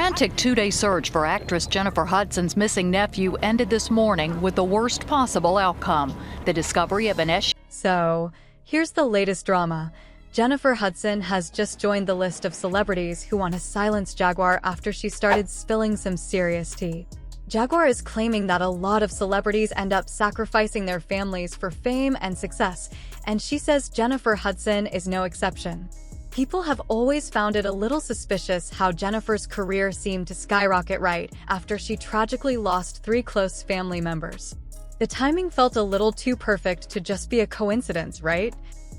frantic two-day search for actress Jennifer Hudson's missing nephew ended this morning with the worst possible outcome: the discovery of an So, here's the latest drama. Jennifer Hudson has just joined the list of celebrities who want to silence Jaguar after she started spilling some serious tea. Jaguar is claiming that a lot of celebrities end up sacrificing their families for fame and success, and she says Jennifer Hudson is no exception. People have always found it a little suspicious how Jennifer's career seemed to skyrocket right after she tragically lost 3 close family members. The timing felt a little too perfect to just be a coincidence, right?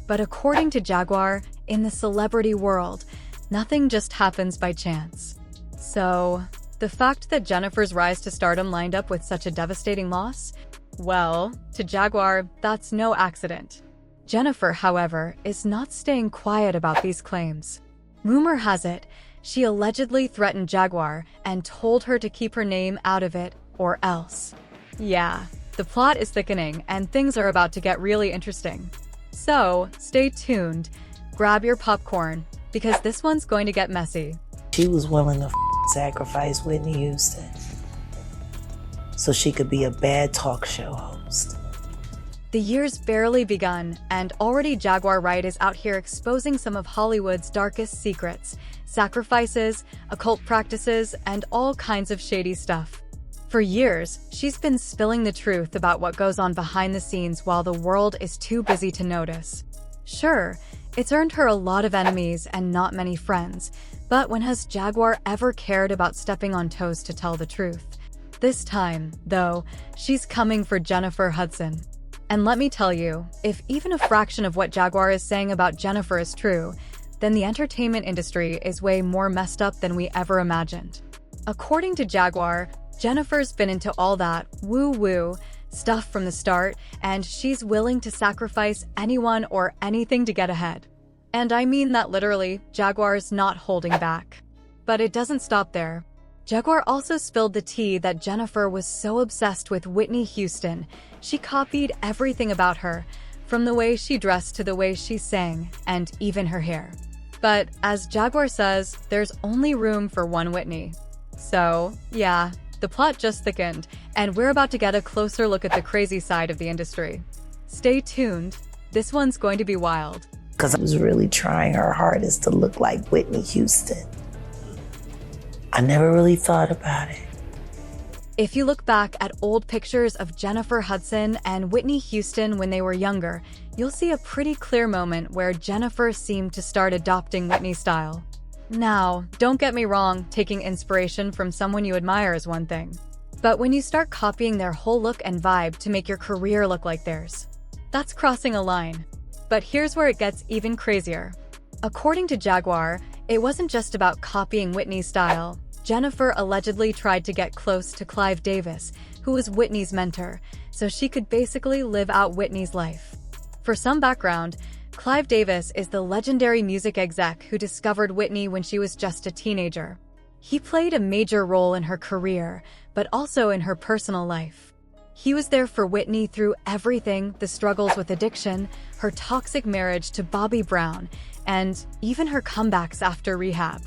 But according to Jaguar, in the celebrity world, nothing just happens by chance. So, the fact that Jennifer's rise to stardom lined up with such a devastating loss? Well, to Jaguar, that's no accident. Jennifer, however, is not staying quiet about these claims. Rumor has it, she allegedly threatened Jaguar and told her to keep her name out of it, or else. Yeah, the plot is thickening and things are about to get really interesting. So, stay tuned, grab your popcorn, because this one's going to get messy. She was willing to sacrifice Whitney Houston so she could be a bad talk show host. The year's barely begun, and already Jaguar Wright is out here exposing some of Hollywood's darkest secrets: sacrifices, occult practices, and all kinds of shady stuff. For years, she's been spilling the truth about what goes on behind the scenes while the world is too busy to notice. Sure, it's earned her a lot of enemies and not many friends, but when has Jaguar ever cared about stepping on toes to tell the truth? This time, though, she's coming for Jennifer Hudson. And let me tell you, if even a fraction of what Jaguar is saying about Jennifer is true, then the entertainment industry is way more messed up than we ever imagined. According to Jaguar, Jennifer's been into all that woo-woo stuff from the start, and she's willing to sacrifice anyone or anything to get ahead. And I mean that literally. Jaguar's not holding back. But it doesn't stop there. Jaguar also spilled the tea that Jennifer was so obsessed with Whitney Houston, she copied everything about her, from the way she dressed to the way she sang, and even her hair. But as Jaguar says, there's only room for one Whitney. So, yeah, the plot just thickened, and we're about to get a closer look at the crazy side of the industry. Stay tuned. This one's going to be wild. Because I was really trying her hardest to look like Whitney Houston. I never really thought about it. If you look back at old pictures of Jennifer Hudson and Whitney Houston when they were younger, you'll see a pretty clear moment where Jennifer seemed to start adopting Whitney's style. Now, don't get me wrong, taking inspiration from someone you admire is one thing. But when you start copying their whole look and vibe to make your career look like theirs, that's crossing a line. But here's where it gets even crazier. According to Jaguar, it wasn't just about copying Whitney's style. Jennifer allegedly tried to get close to Clive Davis, who was Whitney's mentor, so she could basically live out Whitney's life. For some background, Clive Davis is the legendary music exec who discovered Whitney when she was just a teenager. He played a major role in her career, but also in her personal life. He was there for Whitney through everything: the struggles with addiction, her toxic marriage to Bobby Brown, and even her comebacks after rehab.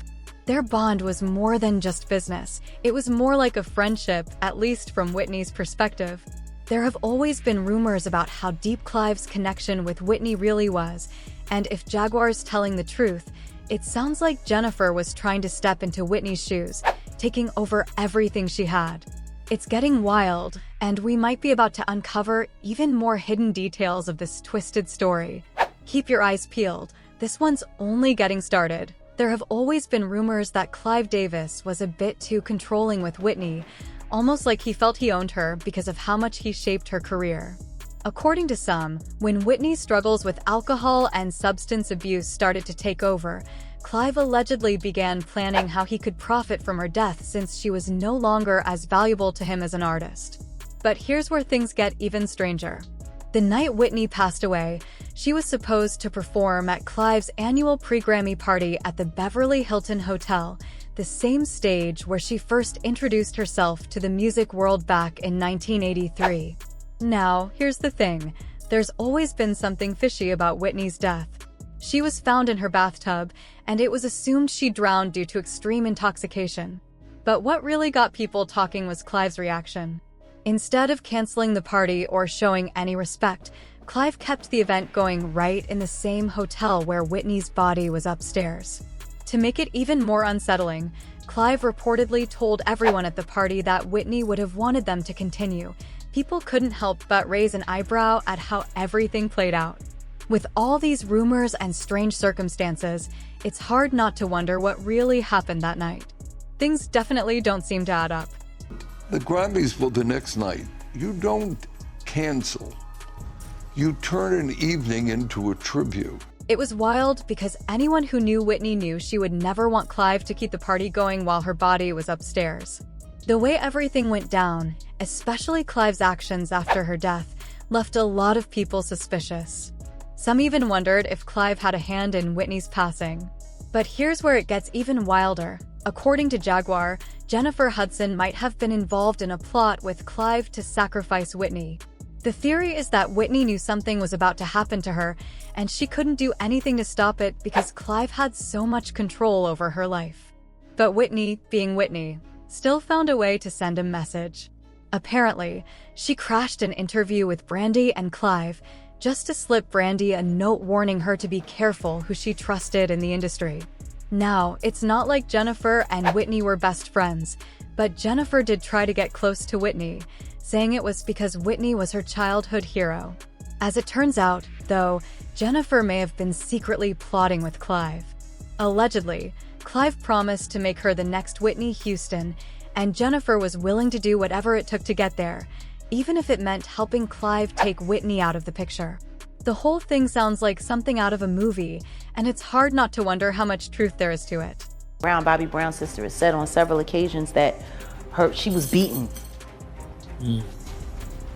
Their bond was more than just business. It was more like a friendship, at least from Whitney's perspective. There have always been rumors about how deep Clive's connection with Whitney really was, and if Jaguar's telling the truth, it sounds like Jennifer was trying to step into Whitney's shoes, taking over everything she had. It's getting wild, and we might be about to uncover even more hidden details of this twisted story. Keep your eyes peeled. This one's only getting started. There have always been rumors that Clive Davis was a bit too controlling with Whitney, almost like he felt he owned her because of how much he shaped her career. According to some, when Whitney's struggles with alcohol and substance abuse started to take over, Clive allegedly began planning how he could profit from her death since she was no longer as valuable to him as an artist. But here's where things get even stranger. The night Whitney passed away, she was supposed to perform at Clive's annual pre-Grammy party at the Beverly Hilton Hotel, the same stage where she first introduced herself to the music world back in 1983. Now, here's the thing. There's always been something fishy about Whitney's death. She was found in her bathtub, and it was assumed she drowned due to extreme intoxication. But what really got people talking was Clive's reaction. Instead of canceling the party or showing any respect, Clive kept the event going right in the same hotel where Whitney's body was upstairs. To make it even more unsettling, Clive reportedly told everyone at the party that Whitney would have wanted them to continue. People couldn't help but raise an eyebrow at how everything played out. With all these rumors and strange circumstances, it's hard not to wonder what really happened that night. Things definitely don't seem to add up. The Grammys for the next night, you don't cancel. You turn an evening into a tribute. It was wild because anyone who knew Whitney knew she would never want Clive to keep the party going while her body was upstairs. The way everything went down, especially Clive's actions after her death, left a lot of people suspicious. Some even wondered if Clive had a hand in Whitney's passing. But here's where it gets even wilder. According to Jaguar, Jennifer Hudson might have been involved in a plot with Clive to sacrifice Whitney. The theory is that Whitney knew something was about to happen to her, and she couldn't do anything to stop it because Clive had so much control over her life. But Whitney, being Whitney, still found a way to send a message. Apparently, she crashed an interview with Brandy and Clive just to slip Brandy a note warning her to be careful who she trusted in the industry. Now, it's not like Jennifer and Whitney were best friends, but Jennifer did try to get close to Whitney, saying it was because Whitney was her childhood hero. As it turns out, though, Jennifer may have been secretly plotting with Clive. Allegedly, Clive promised to make her the next Whitney Houston, and Jennifer was willing to do whatever it took to get there, even if it meant helping Clive take Whitney out of the picture. The whole thing sounds like something out of a movie, and it's hard not to wonder how much truth there is to it. Bobby Brown's sister, has said on several occasions that she was beaten.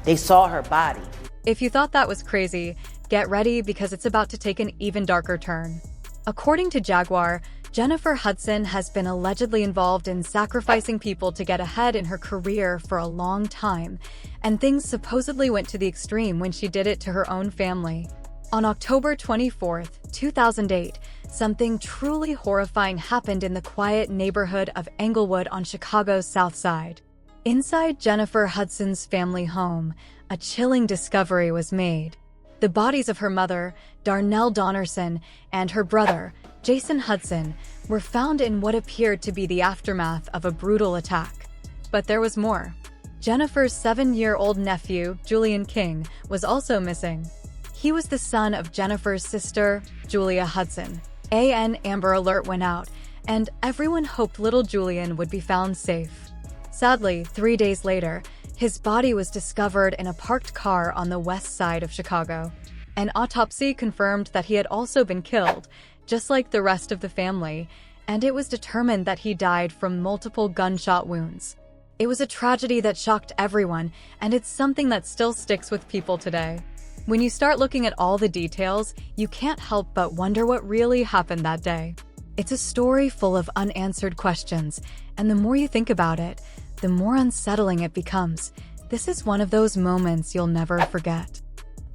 They saw her body. If you thought that was crazy, get ready because it's about to take an even darker turn. According to Jaguar, Jennifer Hudson has been allegedly involved in sacrificing people to get ahead in her career for a long time, and things supposedly went to the extreme when she did it to her own family. On October 24, 2008, something truly horrifying happened in the quiet neighborhood of Englewood on Chicago's South Side. Inside Jennifer Hudson's family home, a chilling discovery was made. The bodies of her mother, Darnell Donnerson, and her brother, Jason Hudson, were found in what appeared to be the aftermath of a brutal attack. But there was more. Jennifer's 7-year-old nephew, Julian King, was also missing. He was the son of Jennifer's sister, Julia Hudson. An Amber Alert went out, and everyone hoped little Julian would be found safe. Sadly, 3 days later, his body was discovered in a parked car on the west side of Chicago. An autopsy confirmed that he had also been killed, just like the rest of the family, and it was determined that he died from multiple gunshot wounds. It was a tragedy that shocked everyone, and it's something that still sticks with people today. When you start looking at all the details, you can't help but wonder what really happened that day. It's a story full of unanswered questions, and the more you think about it, the more unsettling it becomes. This is one of those moments you'll never forget.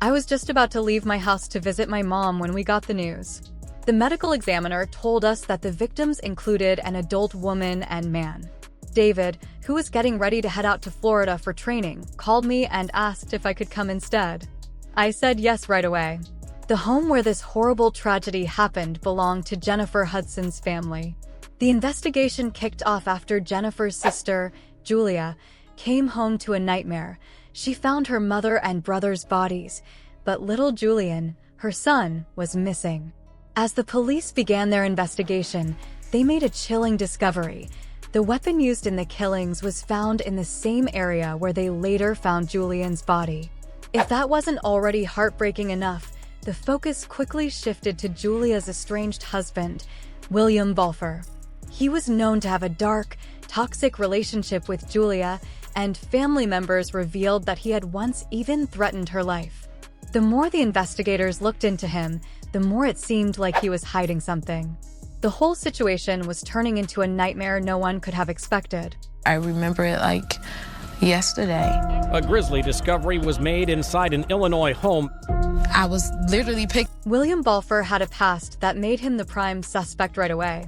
I was just about to leave my house to visit my mom when we got the news. The medical examiner told us that the victims included an adult woman and man. David, who was getting ready to head out to Florida for training, called me and asked if I could come instead. I said yes right away. The home where this horrible tragedy happened belonged to Jennifer Hudson's family. The investigation kicked off after Jennifer's sister, Julia, came home to a nightmare. She found her mother and brother's bodies, but little Julian, her son, was missing. As the police began their investigation, they made a chilling discovery. The weapon used in the killings was found in the same area where they later found Julian's body. If that wasn't already heartbreaking enough, the focus quickly shifted to Julia's estranged husband, William Balfour. He was known to have a dark, toxic relationship with Julia, and family members revealed that he had once even threatened her life. The more the investigators looked into him, the more it seemed like he was hiding something. The whole situation was turning into a nightmare no one could have expected. I remember it like yesterday. A grisly discovery was made inside an Illinois home. I was literally picked. William Balfour had a past that made him the prime suspect right away.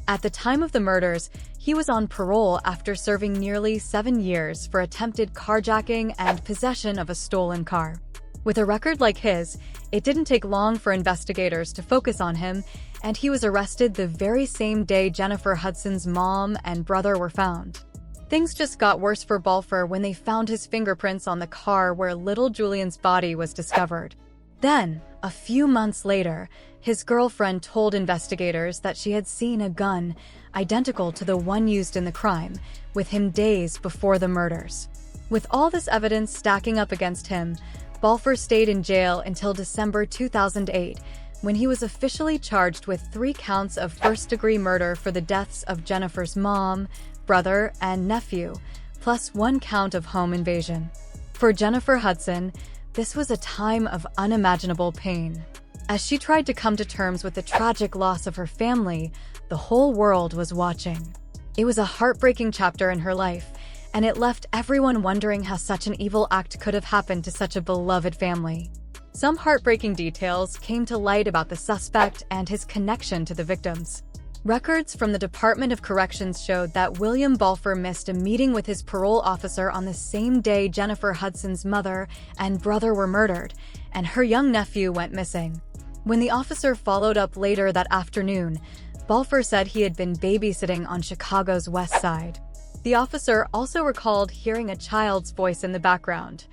At the time of the murders, He was on parole after serving nearly 7 years for attempted carjacking and possession of a stolen car. With a record like his, it didn't take long for investigators to focus on him, and he was arrested the very same day Jennifer Hudson's mom and brother were found. Things just got worse for Balfour when they found his fingerprints on the car where little Julian's body was discovered. Then, a few months later, his girlfriend told investigators that she had seen a gun identical to the one used in the crime, with him days before the murders. With all this evidence stacking up against him, Balfour stayed in jail until December 2008, when he was officially charged with 3 counts of first-degree murder for the deaths of Jennifer's mom, brother, and nephew, plus 1 count of home invasion. For Jennifer Hudson, this was a time of unimaginable pain. As she tried to come to terms with the tragic loss of her family, the whole world was watching. It was a heartbreaking chapter in her life, and it left everyone wondering how such an evil act could have happened to such a beloved family. Some heartbreaking details came to light about the suspect and his connection to the victims. Records from the Department of Corrections showed that William Balfour missed a meeting with his parole officer on the same day Jennifer Hudson's mother and brother were murdered, and her young nephew went missing. When the officer followed up later that afternoon, Balfour said he had been babysitting on Chicago's West Side. The officer also recalled hearing a child's voice in the background.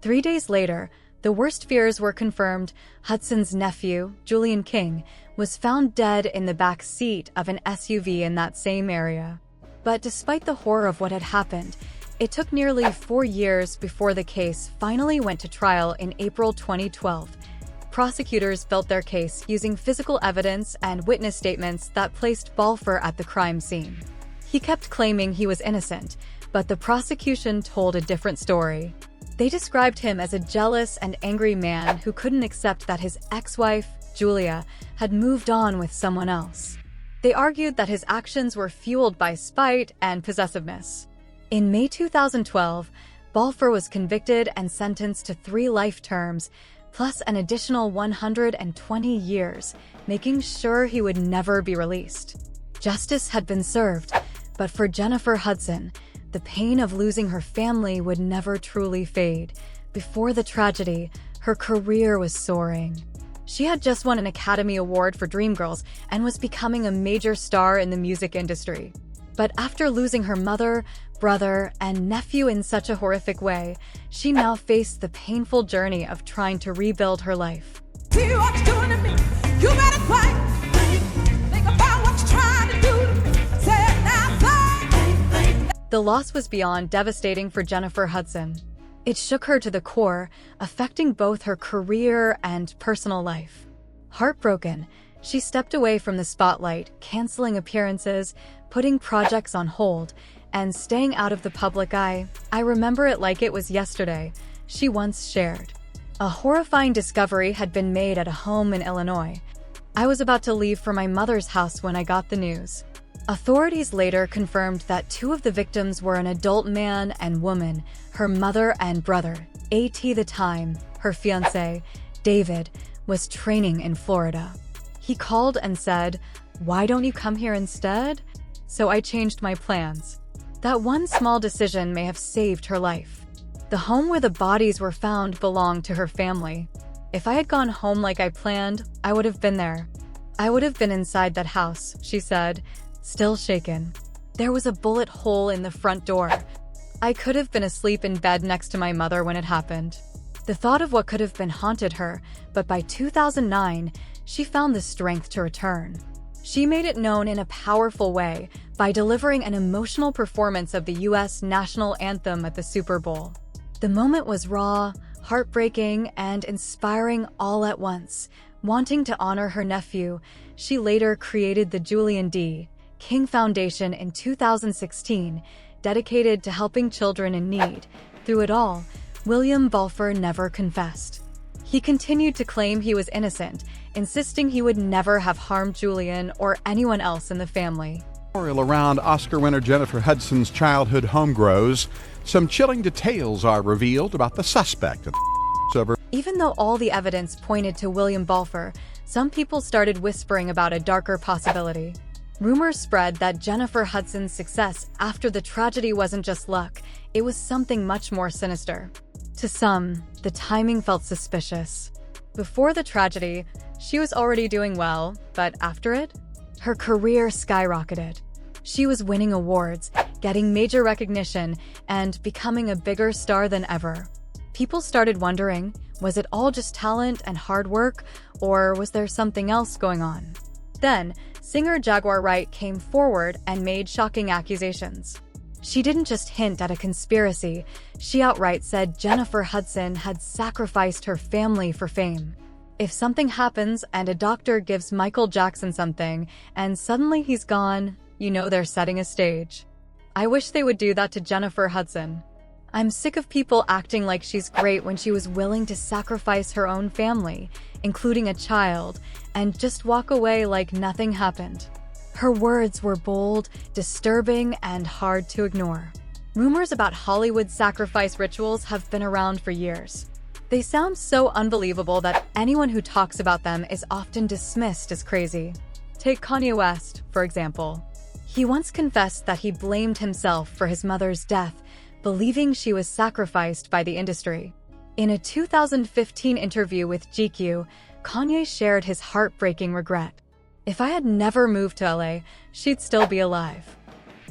3 days later, the worst fears were confirmed. Hudson's nephew, Julian King, was found dead in the back seat of an SUV in that same area. But despite the horror of what had happened, it took nearly 4 years before the case finally went to trial in April 2012. Prosecutors built their case using physical evidence and witness statements that placed Balfour at the crime scene. He kept claiming he was innocent, but the prosecution told a different story. They described him as a jealous and angry man who couldn't accept that his ex-wife, Julia, had moved on with someone else. They argued that his actions were fueled by spite and possessiveness. In May 2012, Balfour was convicted and sentenced to 3 life terms, plus an additional 120 years, making sure he would never be released. Justice had been served, but for Jennifer Hudson, the pain of losing her family would never truly fade. Before the tragedy, her career was soaring. She had just won an Academy Award for Dreamgirls and was becoming a major star in the music industry. But after losing her mother, brother, and nephew in such a horrific way, she now faced the painful journey of trying to rebuild her life. See what you're doing to me. You better think about what you're trying to do to me. Say it now, say. The loss was beyond devastating for Jennifer Hudson. It shook her to the core, affecting both her career and personal life. Heartbroken, she stepped away from the spotlight, canceling appearances, putting projects on hold, and staying out of the public eye. "I remember it like it was yesterday," she once shared. A horrifying discovery had been made at a home in Illinois. "I was about to leave for my mother's house when I got the news." Authorities later confirmed that 2 of the victims were an adult man and woman, her mother and brother. At the time, her fiancé, David, was training in Florida. He called and said, "Why don't you come here instead?" So I changed my plans. That one small decision may have saved her life. The home where the bodies were found belonged to her family. "If I had gone home like I planned, I would have been there. I would have been inside that house," she said, still shaken. "There was a bullet hole in the front door. I could have been asleep in bed next to my mother when it happened." The thought of what could have been haunted her, but by 2009, she found the strength to return. She made it known in a powerful way by delivering an emotional performance of the U.S. national anthem at the Super Bowl. The moment was raw, heartbreaking, and inspiring all at once. Wanting to honor her nephew, she later created the Julian D. King Foundation in 2016, dedicated to helping children in need. Through it all, William Balfour never confessed. He continued to claim he was innocent, insisting he would never have harmed Julian or anyone else in the family. Around Oscar winner Jennifer Hudson's childhood home grows. Some chilling details are revealed about the suspect. Even though all the evidence pointed to William Balfour, some people started whispering about a darker possibility. Rumors spread that Jennifer Hudson's success after the tragedy wasn't just luck, it was something much more sinister. To some, the timing felt suspicious. Before the tragedy, she was already doing well, but after it, her career skyrocketed. She was winning awards, getting major recognition, and becoming a bigger star than ever. People started wondering, was it all just talent and hard work, or was there something else going on? Then, singer Jaguar Wright came forward and made shocking accusations. She didn't just hint at a conspiracy, she outright said Jennifer Hudson had sacrificed her family for fame. If something happens and a doctor gives Michael Jackson something, and suddenly he's gone, you know they're setting a stage. I wish they would do that to Jennifer Hudson. I'm sick of people acting like she's great when she was willing to sacrifice her own family, including a child, and just walk away like nothing happened. Her words were bold, disturbing, and hard to ignore. Rumors about Hollywood sacrifice rituals have been around for years. They sound so unbelievable that anyone who talks about them is often dismissed as crazy. Take Kanye West, for example. He once confessed that he blamed himself for his mother's death, believing she was sacrificed by the industry. In a 2015 interview with GQ, Kanye shared his heartbreaking regret. "If I had never moved to LA, she'd still be alive.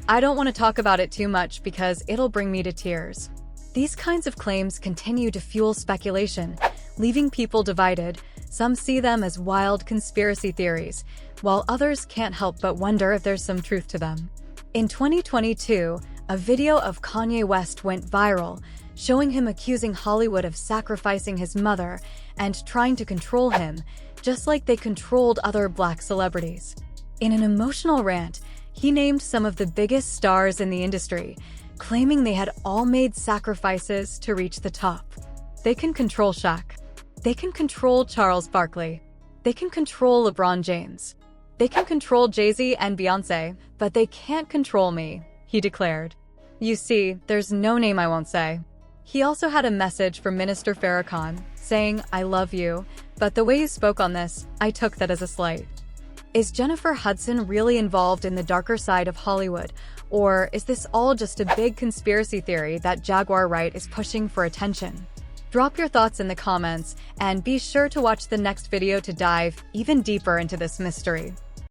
I don't want to talk about it too much because it'll bring me to tears." These kinds of claims continue to fuel speculation, leaving people divided. Some see them as wild conspiracy theories, while others can't help but wonder if there's some truth to them. In 2022, a video of Kanye West went viral, showing him accusing Hollywood of sacrificing his mother and trying to control him, just like they controlled other Black celebrities. In an emotional rant, he named some of the biggest stars in the industry, claiming they had all made sacrifices to reach the top. They can control Shaq. They can control Charles Barkley. They can control LeBron James. They can control Jay-Z and Beyonce, but they can't control me, he declared. You see, there's no name I won't say. He also had a message from Minister Farrakhan, saying, "I love you, but the way you spoke on this, I took that as a slight." Is Jennifer Hudson really involved in the darker side of Hollywood, or is this all just a big conspiracy theory that Jaguar Wright is pushing for attention? Drop your thoughts in the comments, and be sure to watch the next video to dive even deeper into this mystery.